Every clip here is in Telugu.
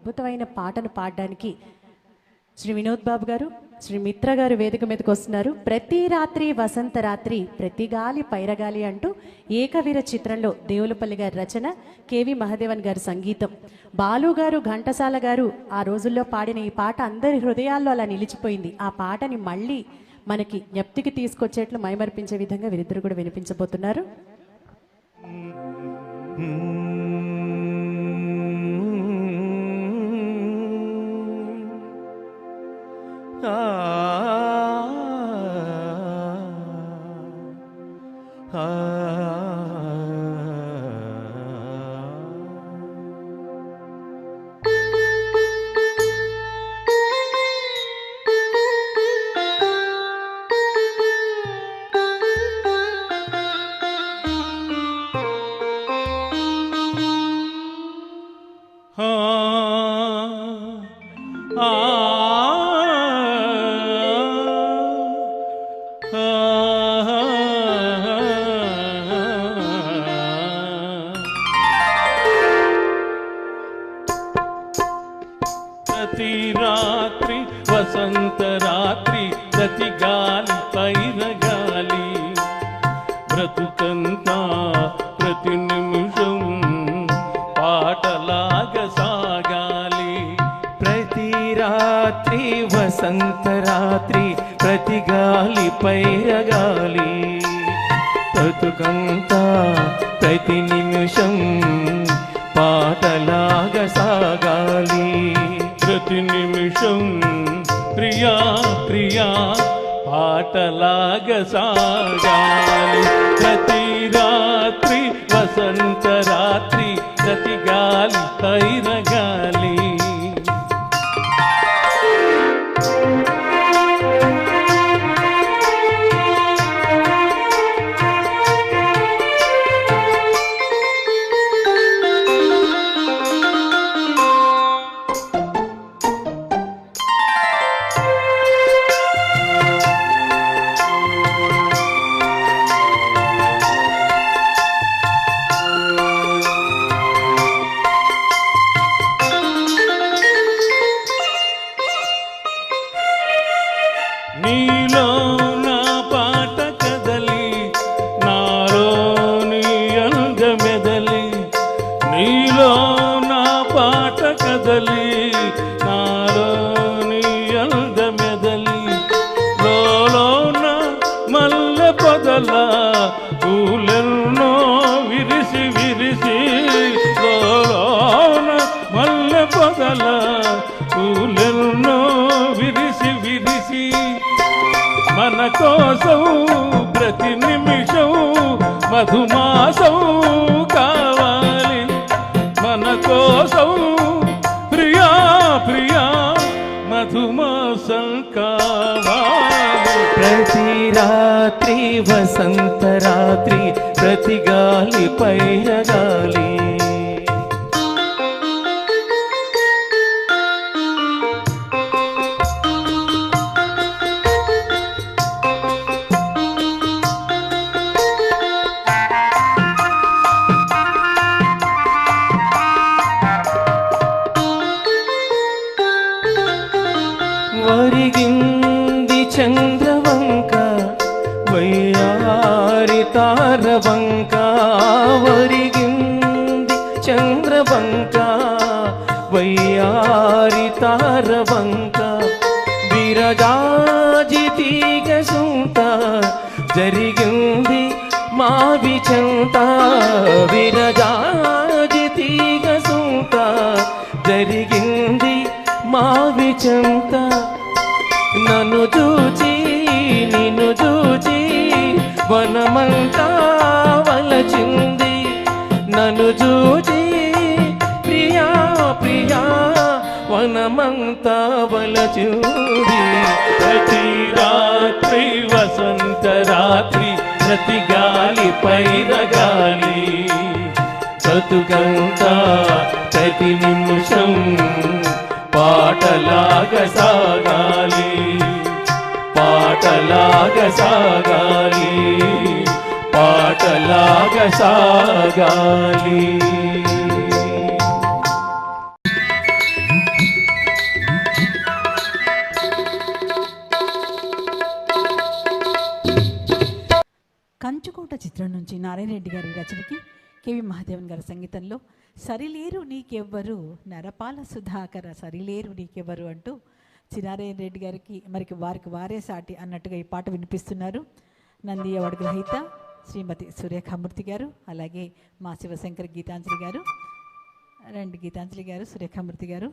అద్భుతమైన పాటను పాడడానికి శ్రీ వినోద్ బాబు గారు, శ్రీ మిత్ర గారు వేదిక మీదకి వస్తున్నారు. ప్రతి రాత్రి వసంత రాత్రి, ప్రతి గాలి పైరగాలి అంటూ ఏకవీర చిత్రంలో దేవులపల్లి గారి రచన, కేవి మహాదేవన్ గారి సంగీతం. బాలు గారు, ఘంటసాల గారు ఆ రోజుల్లో పాడిన ఈ పాట అందరి హృదయాల్లో అలా నిలిచిపోయింది. ఆ పాటని మళ్ళీ మనకి జ్ఞప్తికి తీసుకొచ్చేట్లు మైమర్పించే విధంగా వీరిద్దరు కూడా వినిపించబోతున్నారు. ప్రతి రాత్రి వసంత రాత్రి, ప్రతి గాలి పైరగాలి, బ్రతుకంతా ప్రతి నిమిషం పాటలాగా సాగాలి. ప్రతి రాత్రి వసంత రాత్రి, ప్రతి గాలి పైరగాలి, బ్రతుకంతా ప్రతి నిమిషం పాటలాగా సాగాలి. ప్రతి నిమిషం ప్రియా ప్రియా పాటలాగా సాగాలి. ప్రతి రాత్రి వసంత రాత్రి, ప్రతి గాలి పైరగాలి. నీలో నా పాట కదలి, నాలో నీ అందమెదలి. నీలో నా పాట కదలి, నాలో నీ అందమెదలి. లోన మల్లె పొదల పూలెన్నో విరిసి విరిసి, లోన మల్లె పొదల పూలెన్నో విరిసి విరిసి, మన కోసం ప్రతి నిమిషం మధుమాసం కావాలి. మన కోసం ప్రియా ప్రియా మధుమాసం కావాలి. ప్రతి రాత్రి వసంత రాత్రి, ప్రతి గాలి పైరగాలి. వరిగింది చంద్రవంక, వయ్యారి తారవంక. వరిగింది చంద్రవంక, వయ్యారి తారవంక. విరజాజి తీగ సుంత, జరిగింది మావి చెంత. విరజాజి తీగ సుంత, జరిగింది మావి చెంత. నన్ను చూచి నిన్ను చూచి వనమంతా వలచింది. నన్ను చూచి ప్రియా ప్రియా వనమంతా వలచింది. ప్రతి రాత్రి వసంత రాత్రి, ప్రతి గాలి పైరగాలి, బ్రతుకంతా ప్రతి నిమిషం పాటలాగా సాగాలి. పాటలాగా సాగాలి, పాటలాగా సాగాలి. కంచుకోట చిత్రం నుంచి నారాయణ రెడ్డి గారి రచనకి కేవి మహాదేవన్ గారి సంగీతంలో సరిలేరు నీకెవ్వరు నరపాల సుధాకర సరిలేరు నీకెవ్వరు అంటూ చిన్నారాయణ రెడ్డి గారికి వారికి వారే సాటి అన్నట్టుగా ఈ పాట వినిపిస్తున్నారు. నంది అవార్డు గ్రహీత శ్రీమతి సురేఖామూర్తి గారు, అలాగే మా శివశంకర్ గీతాంజలి గారు. రండి గీతాంజలి గారు, సురేఖామూర్తి గారు.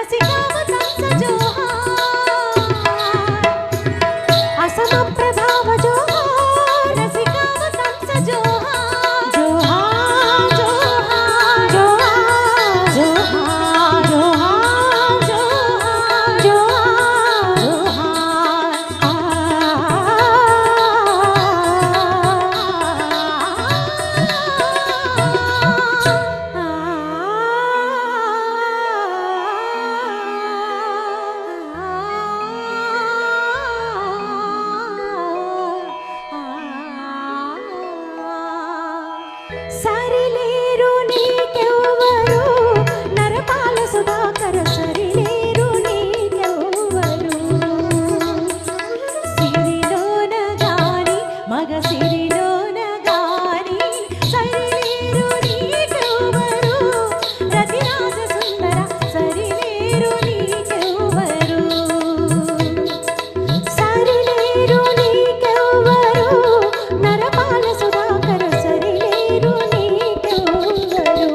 రసికావతంస జోహార్ అసమ ప్రభావ జోహార్ రసికావతంస జోహార్ జోహార్ జోహార్ జోహార్ జోహార్ జోహార్ జోహార్ సరిలేరు నీకెవ్వరు నరపాల సుధాకర సరిలేరు నీకెవ్వరు సిరిలోన గాని మగ సిరిలోన గాని సరిలేరు నీకెవ్వరు రతిరాజ సుందర సరిలేరు నీకెవ్వరు సరిలేరు నీకెవ్వరు నరపాల సుధాకర సరిలేరు నీకెవ్వరు.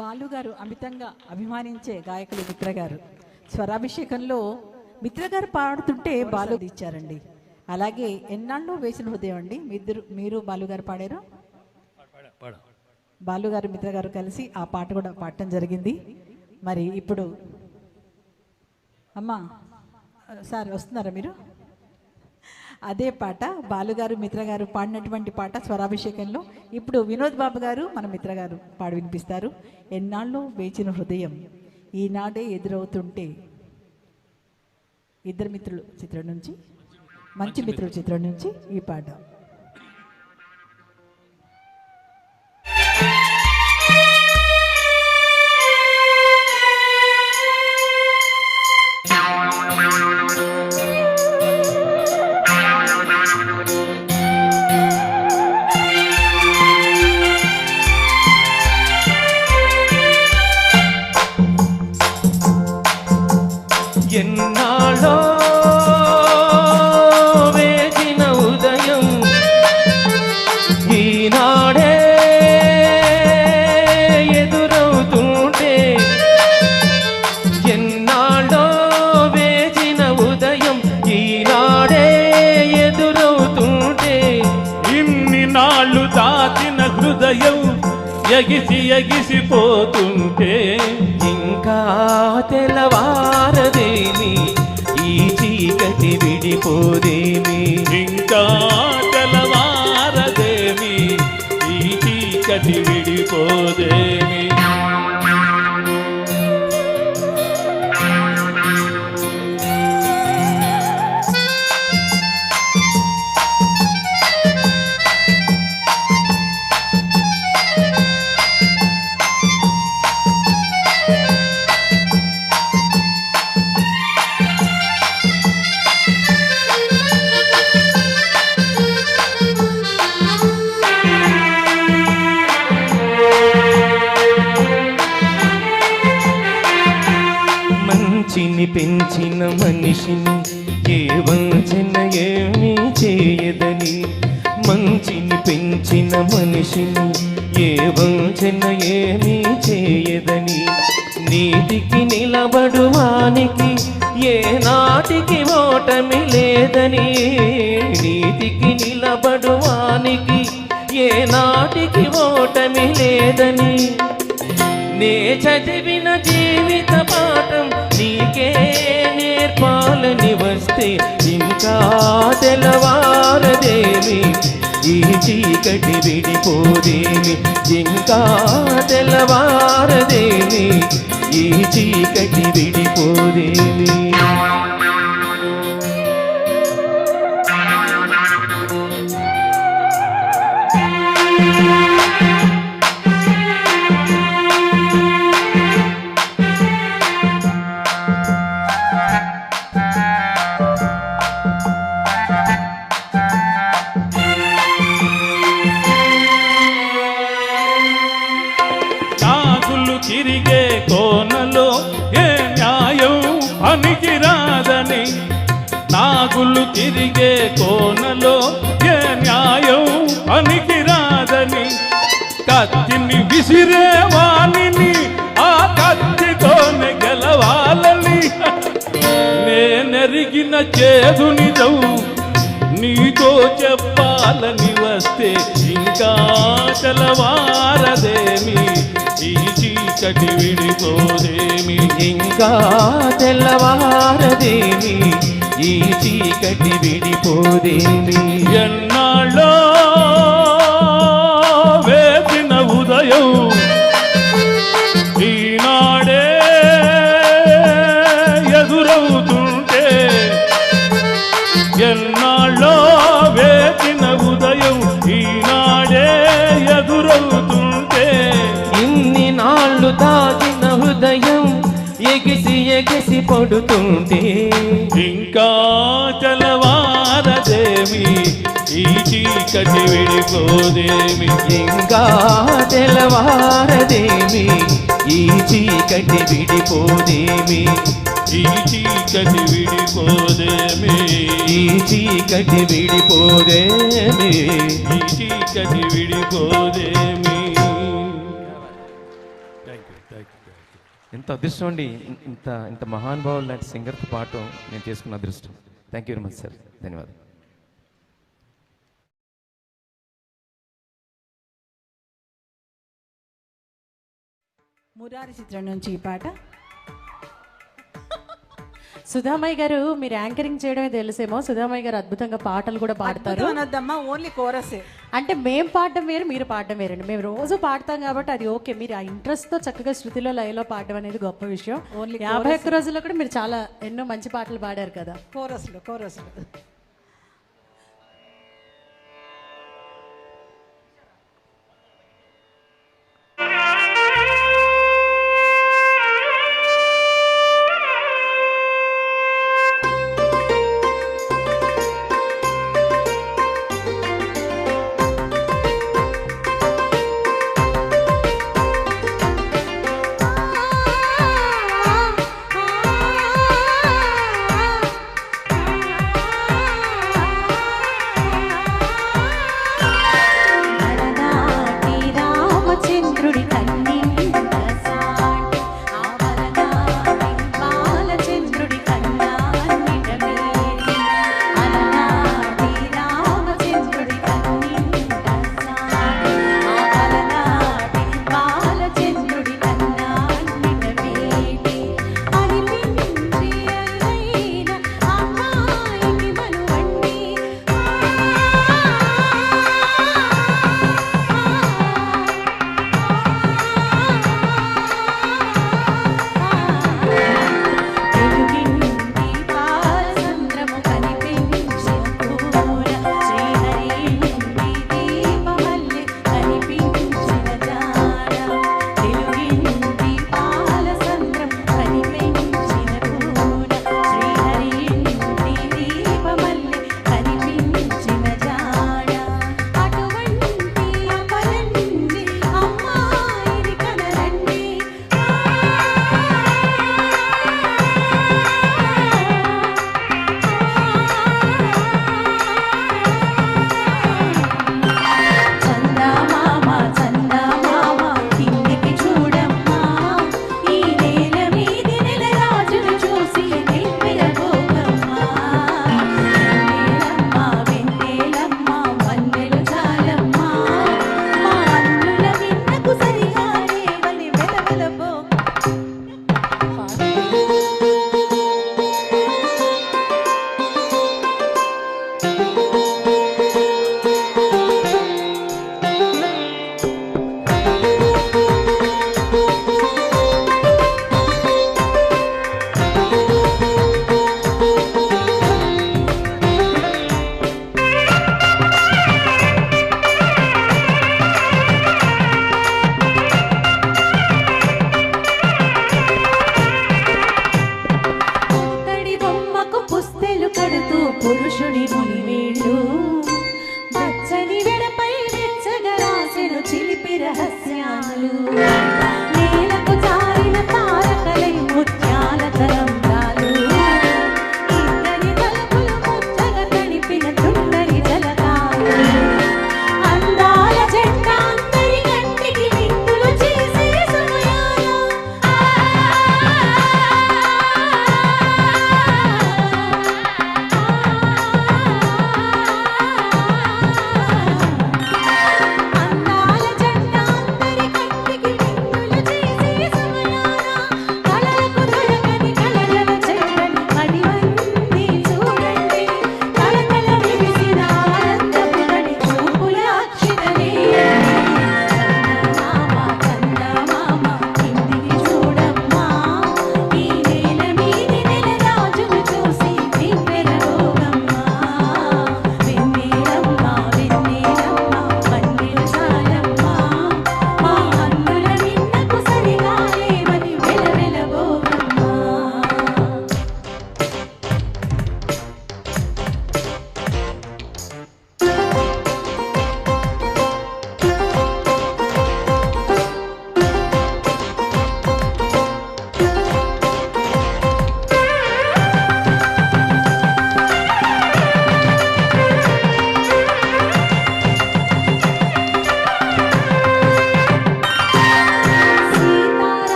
బాలుగారు అమితంగా అభిమానించే గాయకులు మిత్ర గారు. స్వరాభిషేకంలో మిత్ర గారు పాడుతుంటే బాలు ఇచ్చారండి. అలాగే ఎన్నాళ్ళు వేసిన హృదయం అండి మీరు బాలుగారు పాడారు. బాలుగారు మిత్ర గారు కలిసి ఆ పాట కూడా పాడటం జరిగింది. మరి ఇప్పుడు అమ్మా సార్ వస్తున్నారా మీరు? అదే పాట బాలుగారు మిత్ర గారు పాడినటువంటి పాట స్వరాభిషేకంలో ఇప్పుడు వినోద్ బాబు గారు మన మిత్ర గారు పాడి వినిపిస్తారు. ఎన్నాళ్ళు వేచిన హృదయం ఈనాడే ఎదురవుతుంటే. ఇద్దరు మిత్రులు చిత్రం నుంచి, మంచి మిత్రులు చిత్రం నుంచి ఈ పాట. ఎన్నాళ్ళో వేచిన ఉదయం ఈనాడే ఎదురవుతుంటే. ఎన్నాళ్ళో వేచిన ఉదయం ఈనాడే ఎదురవుతుంటే. ఇన్ని నాళ్ళు దాచిన హృదయం ఎగిసి ఎగిసిపోతుంటే. ఇంకా తెల్లవారదేమి ఈ చీకటి విడిపోదేమి. ఇంకా తెల్లవారదేమి ఈ చీకటి విడిపోదేమి. మంచిని పెంచిన మనిషిని ఏ వంచన ఏమీ చేయదని. మంచిని పెంచిన మనిషిని ఏ వంచన ఏమీ చేయదని. నీతికి నిలబడువానికి ఏ నాటికి ఓటమి లేదని. నీతికి నిలబడువానికి ఏ నాటికి ఓటమి లేదని. నే చదివిన జీవిత పాఠం నీకే నేర్పాలని వస్తే. ఇంకా తెల్లవారదేమి ఈ చీకటి విడిపోదేమి. ఇంకా తెల్లవారదేమి ఈ చీకటి విడిపోదేమి. తిరిగే కోనలో ఏ న్యాయం పనికిరాదని. నాగులు తిరిగే కోనలో ఏ న్యాయం పనికిరాదని. కత్తిని విసిరేవాణిని ఆ కత్తితోనే గెలవాలని నేనెరిగిన చేదు నిజం నీతో చెప్పాలని వస్తే ఇంకా తెలవారదేమి ఈ చీకటి విడిపోదేమి ఇంకా తెల్లవారదేమి ఈ చీకటి విడిపోదేమి ఎన్నాళ్ళో వేసిన ఉదయం ఈనాడే ఎదురవుతుంటే ఎన్నాళ్ళో వేసిన ఉదయం ఈనాడే ఎదురవుతుంటే ఇన్ని నాళ్ళు దాగిన హృదయం ఎగిసి ఎగిసి పడుతుంటే ఇంకా తెలవారదేమి ఈ చీకటి విడిపోదేమి ఇంకా తెల్లవారదేమి ఈ చీకటి విడిపోదేమి ఈ చీకటి విడిపోదేమి ఈ చీకటి విడిపోదేమి ఈ చీకటి విడిపోదేమి. ఎంత అదృష్టం అండి, ఇంత ఇంత మహానుభావులు లాంటి సింగర్తో పాటు నేను చేసుకున్న అదృష్టం. Thank you very much sir, ధన్యవాదాలు. మురారి చిత్రం నుంచి ఈ పాట. సుధామయ్య గారు మీరు యాంకరింగ్ చేయడమే తెలుసేమో, సుధామయ్య గారు అద్భుతంగా పాటలు కూడా పాడతారు. అనొద్దమ్మా, ఓన్లీ కోరసే. అంటే మేము పాడడం వేరు, మీరు పాడడం వేరండి. మేము రోజు పాడతాం కాబట్టి అది ఓకే. మీరు ఆ ఇంట్రెస్ట్తో చక్కగా శృతిలో లయలో పాడడం అనేది గొప్ప విషయం. ఓన్లీ 51 రోజుల్లో కూడా మీరు చాలా ఎన్నో మంచి పాటలు పాడారు కదా. కోరస్లు.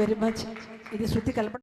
Very much. ఇది శృతి కలప